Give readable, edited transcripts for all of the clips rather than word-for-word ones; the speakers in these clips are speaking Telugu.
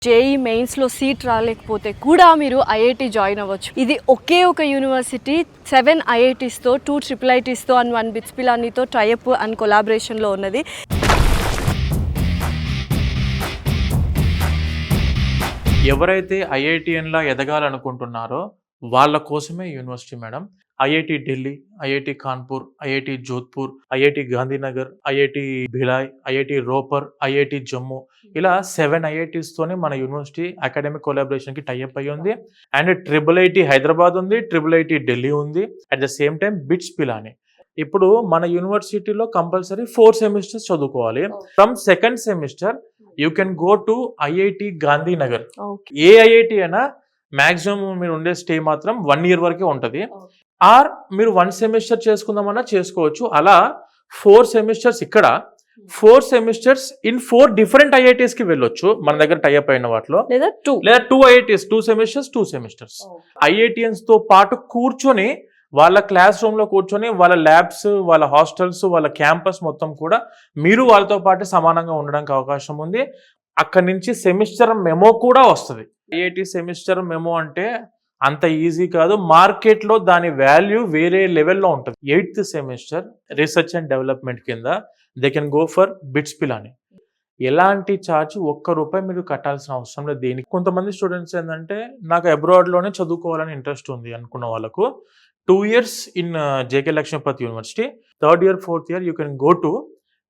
జేఈ మెయిన్స్లో సీట్ రాలేకపోతే కూడా మీరు ఐఐటి జాయిన్ అవ్వచ్చు. ఇది ఒకే ఒక యూనివర్సిటీ 7 ఐఐటీస్తో 2 ట్రిపుల్ ఐటీస్తో అండ్ 1 బిట్స్ పిలానీతో టైఅప్ అండ్ కొలాబరేషన్లో ఉన్నది. ఎవరైతే ఐఐటిఎన్లా ఎదగాలనుకుంటున్నారో వాళ్ళ కోసమే university madam. IIT Delhi, IIT Kanpur, IIT Jodhpur, IIT Gandhinagar, IIT Bhilai, IIT Ropar, IIT Jammu, ఇలా 7 ఐఐటీస్తోనే మన యూనివర్సిటీ అకాడమిక్ కొలాబరేషన్కి టైఅప్ అయ్యి ఉంది. అండ్ ట్రిపుల్ ఐటీ హైదరాబాద్ ఉంది, ట్రిపుల్ ఐటీ ఢిల్లీ ఉంది, at the same time bits Pilani. ఇప్పుడు మన యూనివర్సిటీలో కంపల్సరీ 4 సెమిస్టర్స్ చదువుకోవాలి. From second semester you can go to IIT Gandhinagar. A IIT అయినా మాక్సిమం మీరు ఉండే స్టే మాత్రం 1 year వరకే ఉంటుంది. ఆర్ మీరు 1 సెమిస్టర్ చేసుకుందామన్నా చేసుకోవచ్చు. అలా 4 సెమిస్టర్స్ ఇక్కడ, 4 సెమిస్టర్స్ ఇన్ 4 డిఫరెంట్ ఐఐటీస్కి వెళ్ళొచ్చు మన దగ్గర టైఅప్ అయిన వాటిలో, లేదా 2 ఐఐటీస్ 2 సెమిస్టర్స్ 2 సెమిస్టర్స్. ఐఐటియన్స్తో పాటు కూర్చొని వాళ్ళ క్లాస్ రూమ్లో కూర్చొని వాళ్ళ ల్యాబ్స్, వాళ్ళ హాస్టల్స్, వాళ్ళ క్యాంపస్ మొత్తం కూడా మీరు వాళ్ళతో పాటు సమానంగా ఉండడానికి అవకాశం ఉంది. అక్కడి నుంచి సెమిస్టర్ మెమో కూడా వస్తుంది. ఐఐటి సెమిస్టర్ మెమో అంటే అంత ఈజీ కాదు. మార్కెట్లో దాని వాల్యూ వేరే లెవెల్లో ఉంటుంది. 8th semester research and development కింద they can go for BITS Pilani. ఎలాంటి ఛార్జ్ ₹1 మీరు కట్టాల్సిన అవసరం లేదు దేనికి. కొంతమంది స్టూడెంట్స్ ఏంటంటే నాకు అబ్రాడ్లోనే చదువుకోవాలని ఇంట్రెస్ట్ ఉంది అనుకున్న వాళ్ళకు 2 years in JK Lakshmipat university, 3rd year 4th year you can go to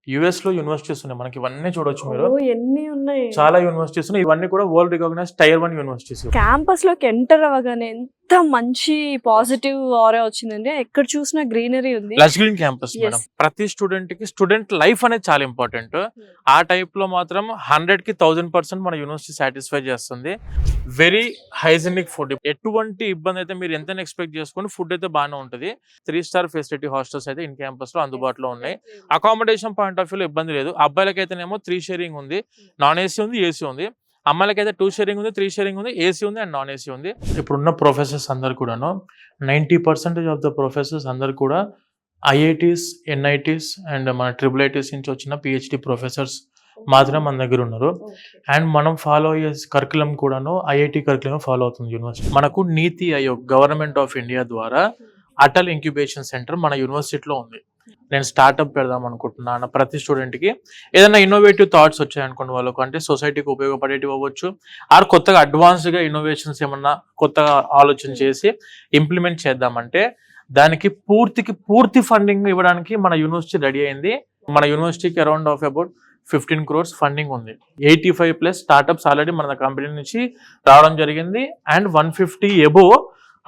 యుఎస్లో యూనివర్సిటీస్ ఉన్నాయి. మనకి ఇవన్నీ చూడొచ్చు మీరు, ఎన్ని ఉన్నాయి, చాలా యూనివర్సిటీస్ ఉన్నాయి. ఇవన్నీ కూడా వరల్డ్ రికగ్నైజ్డ్ Tier 1 యూనివర్సిటీస్. క్యాంపస్లోకి ఎంటర్ అవ్వగానే ఎంత మంచి పాజిటివ్ ఆరా వచ్చిందండి. ఎక్కడ చూసినా గ్రీనరీ ఉంది. Lush green campus madam. ప్రతి స్టూడెంట్ కి స్టూడెంట్ లైఫ్ అనేది చాలా ఇంపార్టెంట్. ఆ టైప్ లో మాత్రం 100కి 1000% మన యూనివర్సిటీ సాటిస్ఫై చేస్తుంది. వెరీ హైజీనిక్ ఫుడ్, ఎటువంటి ఇబ్బంది అయితే మీరు ఎంత ఎక్స్పెక్ట్ చేసుకోండి, ఫుడ్ అయితే బాగానే ఉంటుంది. 3 star ఫెసిలిటీ హాస్టల్స్ అయితే ఇన్ క్యాంపస్ లో అందుబాటులో ఉన్నాయి. అకామిడేషన్ పాయింట్ ఆఫ్ వ్యూలో ఇబ్బంది లేదు. అబ్బాయిలకి అయితేనేమో 3 sharing ఉంది, నాన్ ఏసీ ఉంది, ఏసీ ఉంది. అమ్మాయిలకైతే 2 sharing ఉంది, 3 sharing ఉంది, ఏసీ ఉంది అండ్ నాన్ ఏసీ ఉంది. ఇప్పుడున్న ప్రొఫెసర్స్ అందరు కూడాను 90% ఆఫ్ ద ప్రొఫెసర్స్ అందరు కూడా ఐఐటీస్, ఎన్ఐటీస్ అండ్ మన ట్రిపుల్ ఐటీస్ నుంచి వచ్చిన పిహెచ్డి ప్రొఫెసర్స్ మాత్రం మన దగ్గర ఉన్నారు. అండ్ మనం ఫాలో అయ్యే కరికులం కూడాను ఐఐటి కరికులం ఫాలో అవుతుంది యూనివర్సిటీ. మనకు నీతి ఆయోగ్ గవర్నమెంట్ ఆఫ్ ఇండియా ద్వారా అటల్ ఇంక్యుబేషన్ సెంటర్ మన యూనివర్సిటీలో ఉంది. నేను స్టార్ట్అప్ పెడదాం అనుకుంటున్నాను. ప్రతి స్టూడెంట్కి ఏదైనా ఇన్నోవేటివ్ థాట్స్ వచ్చాయనుకోండి వాళ్ళకు, అంటే సొసైటీకి ఉపయోగపడేటివి అవ్వచ్చు, ఆర్ కొత్తగా అడ్వాన్స్డ్గా ఇన్నోవేషన్స్ ఏమన్నా కొత్తగా ఆలోచన చేసి ఇంప్లిమెంట్ చేద్దామంటే దానికి పూర్తి ఫండింగ్ ఇవ్వడానికి మన యూనివర్సిటీ రెడీ అయింది. మన యూనివర్సిటీకి around of about 15 crores funding ఉంది. 85+ స్టార్ట్అప్స్ ఆల్రెడీ మన కంపెనీ నుంచి రావడం జరిగింది. అండ్ 150 above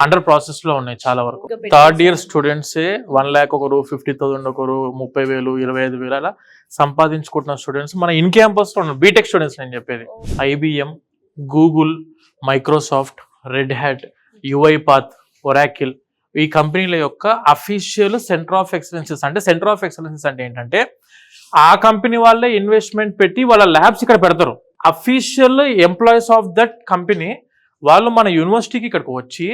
అండర్ ప్రాసెస్ లో ఉన్నాయి చాలా వరకు. 3rd year స్టూడెంట్సే 1 lakh, ఒకరు 50,000, ఒకరు 30,000, 25,000 అలా సంపాదించుకుంటున్న స్టూడెంట్స్ మన ఇన్ క్యాంపస్ లో ఉన్నారు. బీటెక్ స్టూడెంట్స్ నేను చెప్పేది. IBM, Google, Microsoft, Red Hat, UiPath, Oracle, ఈ కంపెనీల యొక్క అఫీషియల్ సెంటర్ ఆఫ్ ఎక్సలెన్సెస్. అంటే సెంటర్ ఆఫ్ ఎక్సలెన్సెస్ అంటే ఏంటంటే ఆ కంపెనీ వాళ్ళే ఇన్వెస్ట్మెంట్ పెట్టి వాళ్ళ ల్యాబ్స్ ఇక్కడ పెడతారు. Official employees of that company వాళ్ళు మన యూనివర్సిటీకి ఇక్కడికి వచ్చి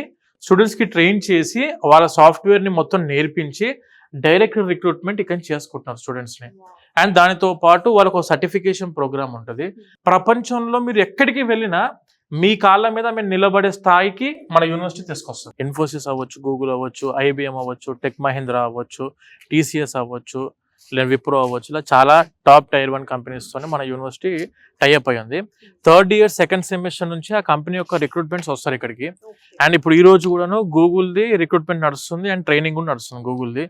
స్టూడెంట్స్కి ట్రైన్ చేసి వాళ్ళ సాఫ్ట్వేర్ని మొత్తం నేర్పించి డైరెక్ట్ రిక్రూట్మెంట్ ఇక్కడ చేసుకుంటున్నారు స్టూడెంట్స్ని. అండ్ దానితో పాటు వాళ్ళకు ఒక సర్టిఫికేషన్ ప్రోగ్రామ్ ఉంటుంది. ప్రపంచంలో మీరు ఎక్కడికి వెళ్ళినా మీ కాళ్ళ మీద మీరు నిలబడే స్థాయికి మన యూనివర్సిటీ తీసుకొస్తుంది. ఇన్ఫోసిస్ అవ్వచ్చు, గూగుల్ అవ్వచ్చు, IBM అవ్వచ్చు, టెక్ మహీంద్రా అవ్వచ్చు, TCS అవ్వచ్చు, లేదా విప్రో అవ్వచ్చు, ఇలా చాలా టాప్ Tier 1 కంపెనీస్తోనే మన యూనివర్సిటీ టైఅప్ అయ్యి ఉంది. 3rd year సెకండ్ సెమిస్టర్ నుంచి ఆ కంపెనీ యొక్క రిక్రూట్మెంట్స్ వస్తారు ఇక్కడికి. అండ్ ఇప్పుడు ఈ రోజు కూడాను గూగుల్ది రిక్రూట్మెంట్ నడుస్తుంది అండ్ ట్రైనింగ్ కూడా నడుస్తుంది గూగుల్ది.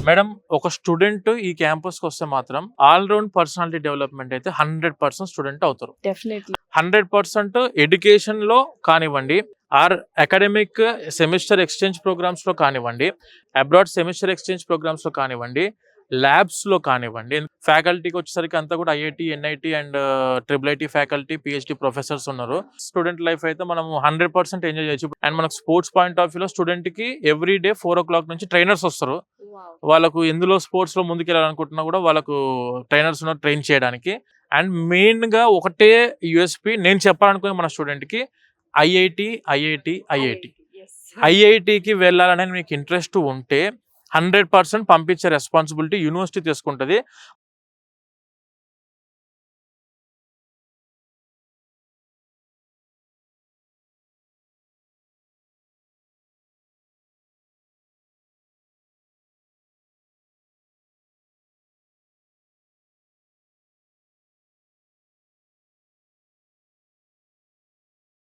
మేడం, ఒక స్టూడెంట్ ఈ క్యాంపస్కి వస్తే మాత్రం ఆల్రౌండ్ పర్సనాలిటీ డెవలప్మెంట్ అయితే 100% స్టూడెంట్ అవుతారు. 100% ఎడ్యుకేషన్ లో కానివ్వండి, or academic semester exchange programs లో కానివ్వండి, అబ్రాడ్ సెమిస్టర్ ఎక్స్చేంజ్ ప్రోగ్రామ్స్ లో కానివ్వండి, ల్యాబ్స్ లో కానివ్వండి. ఫ్యాకల్టీకి వచ్చేసరికి అంతా కూడా IIT, NIT and triple IT faculty, PhD professors ఉన్నారు. స్టూడెంట్ లైఫ్ అయితే మనం 100% ఎంజాయ్ చేయొచ్చు. అండ్ మనకు స్పోర్ట్స్ పాయింట్ ఆఫ్ వ్యూలో స్టూడెంట్ కి ఎవ్రీ డే 4 o'clock నుంచి ట్రైనర్స్ వస్తారు. వాళ్ళకు ఎందులో స్పోర్ట్స్ లో ముందుకు వెళ్ళాలనుకుంటున్నా కూడా వాళ్ళకు ట్రైనర్స్ ఉన్నారు ట్రైన్ చేయడానికి. అండ్ మెయిన్ గా ఒకటే యూఎస్పీ నేను చెప్పాలనుకునే మన స్టూడెంట్ కి ఐఐటికి వెళ్ళాలనే మీకు ఇంట్రెస్ట్ ఉంటే 100% పంపించే రెస్పాన్సిబిలిటీ యూనివర్సిటీ తీసుకుంటుంది.